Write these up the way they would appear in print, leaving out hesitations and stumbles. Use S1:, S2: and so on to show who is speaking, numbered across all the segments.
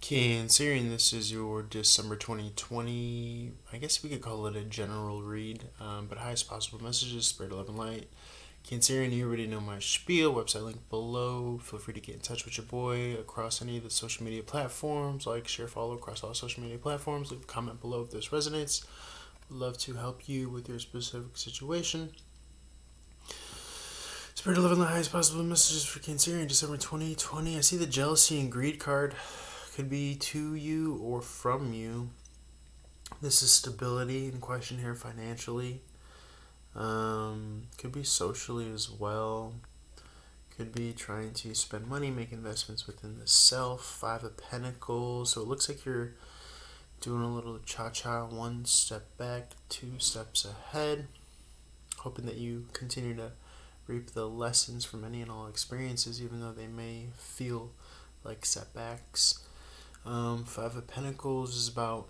S1: Considering this is your December 2020, I guess we could call it a general read, but highest possible messages, Spirit, Love, and Light. Considering you already know my spiel, website link below. Feel free to get in touch with your boy across any of the social media platforms. Like, share, follow across all social media platforms. Leave a comment below if this resonates. Would love to help you with your specific situation. Spirit, Love, and Light, highest possible messages for Cancerian, December 2020. I see the jealousy and greed card. Could be to you or from you. This is stability in question here financially. Could be socially as well. Could be trying to spend money, make investments within the self. Five of Pentacles. So it looks like you're doing a little cha-cha. One step back, two steps ahead. Hoping that you continue to reap the lessons from any and all experiences, even though they may feel like setbacks. Five of Pentacles is about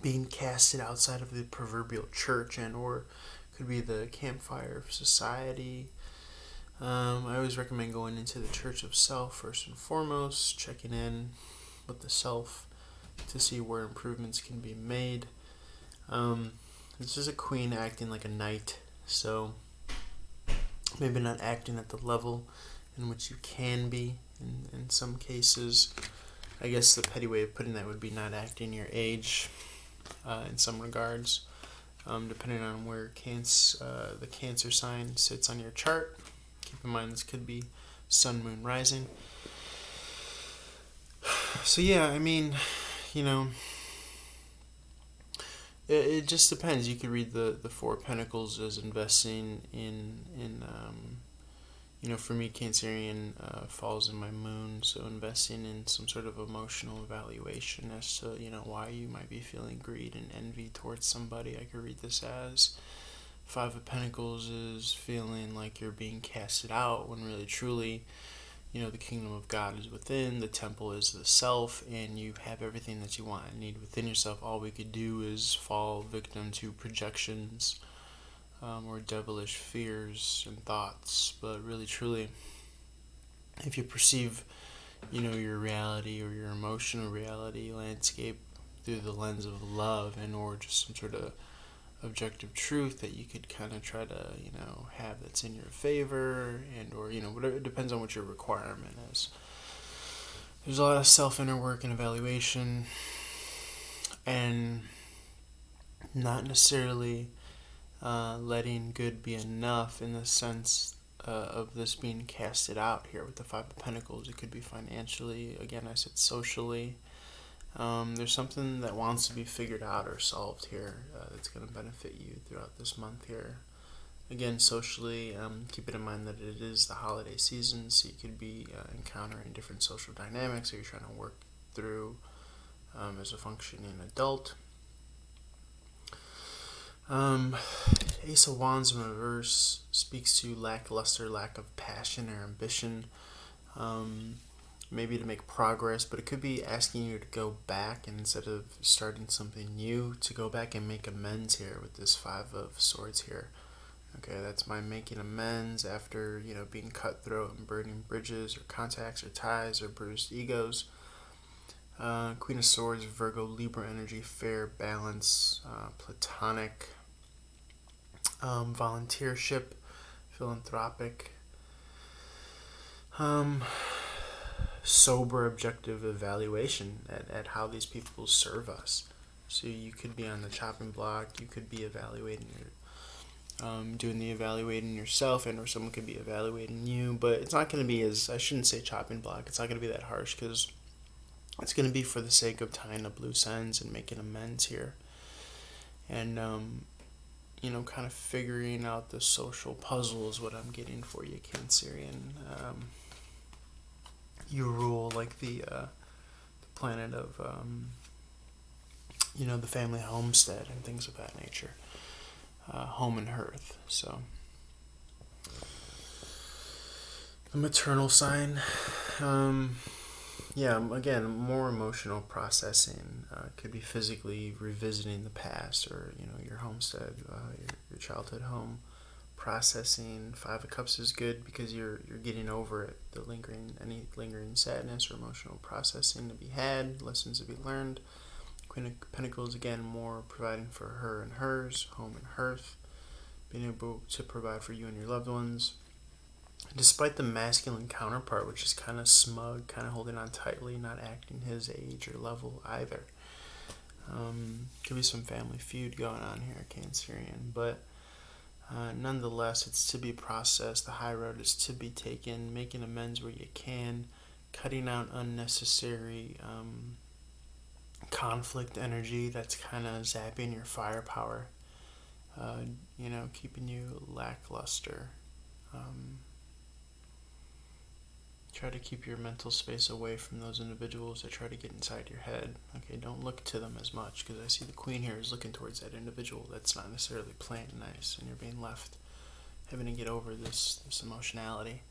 S1: being casted outside of the proverbial church and or could be the campfire of society. I always recommend going into the church of self first and foremost, checking in with the self to see where improvements can be made. This is a queen acting like a knight, so maybe not acting at the level in which you can be in some cases. I guess the petty way of putting that would be not acting your age in some regards, depending on where the Cancer sign sits on your chart. Keep in mind this could be Sun, Moon, Rising. So yeah, I mean, it just depends. You could read the Four of Pentacles as investing in for me, Cancerian falls in my moon, so investing in some sort of emotional evaluation as to, why you might be feeling greed and envy towards somebody. I could read this as Five of Pentacles is feeling like you're being casted out when really, truly, the kingdom of God is within, the temple is the self, and you have everything that you want and need within yourself. All we could do is fall victim to projections or devilish fears and thoughts. But really, truly, if you perceive, your reality or your emotional reality landscape through the lens of love and or just some sort of objective truth that you could kind of try to, have that's in your favor and or, whatever, it depends on what your requirement is. There's a lot of self-inner work and evaluation and not necessarily letting good be enough in the sense of this being casted out here with the Five of Pentacles. It could be financially, again I said socially. There's something that wants to be figured out or solved here that's going to benefit you throughout this month here. Again, socially, keep it in mind that it is the holiday season, so you could be encountering different social dynamics that you're trying to work through as a functioning adult. Ace of Wands in reverse speaks to lackluster, lack of passion or ambition, maybe to make progress, but it could be asking you to go back and instead of starting something new, to go back and make amends here with this Five of Swords here. Okay, that's my making amends after, being cutthroat and burning bridges or contacts or ties or bruised egos. Queen of Swords, Virgo, Libra energy, fair, balance, platonic, volunteership, philanthropic, sober, objective evaluation at how these people serve us. So you could be on the chopping block, you could be evaluating doing the evaluating yourself, and or someone could be evaluating you, but it's not going to be I shouldn't say chopping block, it's not going to be that harsh, because it's going to be for the sake of tying up loose ends and making amends here. And, kind of figuring out the social puzzle is what I'm getting for you, Cancerian. You rule like the planet of, the family homestead and things of that nature. Home and hearth. So the maternal sign, again, more emotional processing. Could be physically revisiting the past or your homestead, your childhood home, processing. Five of Cups is good because you're getting over it. Any lingering sadness or emotional processing to be had, lessons to be learned. Queen of Pentacles, again, more providing for her and hers, home and hearth, being able to provide for you and your loved ones. Despite the masculine counterpart, which is kind of smug, kind of holding on tightly, not acting his age or level either. Could be some family feud going on here, Cancerian, but nonetheless, it's to be processed. The high road is to be taken, making amends where you can, cutting out unnecessary conflict energy that's kind of zapping your firepower, keeping you lackluster. Try to keep your mental space away from those individuals that try to get inside your head. Okay, don't look to them as much, because I see the Queen here is looking towards that individual that's not necessarily playing nice, and you're being left having to get over this emotionality.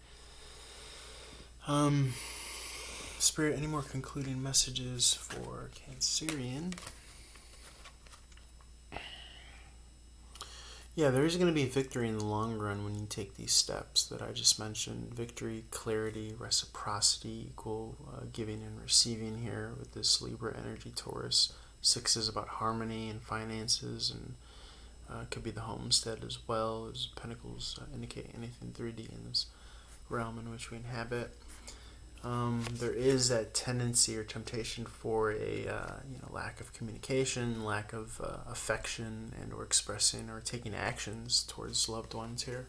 S1: Spirit, any more concluding messages for Cancerian? Yeah, there is going to be victory in the long run when you take these steps that I just mentioned. Victory, clarity, reciprocity, equal giving and receiving here with this Libra energy, Taurus. 6 is about harmony and finances, and could be the homestead as well, as Pentacles indicate anything 3D in this realm in which we inhabit. There is that tendency or temptation for a lack of communication, lack of affection, and or expressing or taking actions towards loved ones here.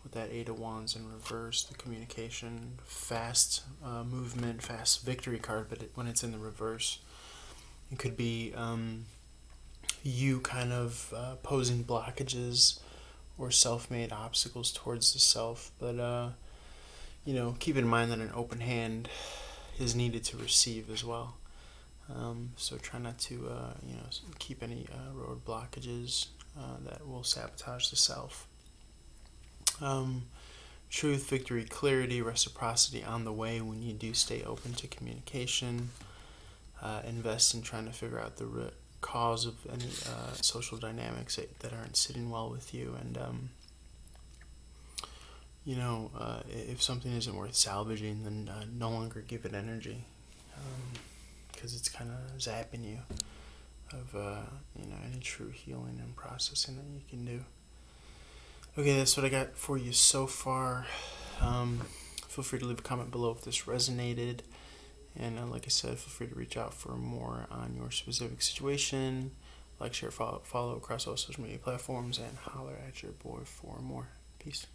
S1: With that 8 of Wands in reverse, the communication, fast movement, fast victory card, but when it's in the reverse, it could be you kind of posing blockages or self-made obstacles towards the self, but keep in mind that an open hand is needed to receive as well. So try not to, keep any road blockages that will sabotage the self. Truth, victory, clarity, reciprocity on the way when you do stay open to communication. Invest in trying to figure out the root cause of any social dynamics that aren't sitting well with you, and if something isn't worth salvaging, then no longer give it energy, because it's kind of zapping you of any true healing and processing that you can do. Okay, that's what I got for you so far. Feel free to leave a comment below if this resonated, and like I said, feel free to reach out for more on your specific situation. Like, share, follow across all social media platforms, and holler at your boy for more. Peace.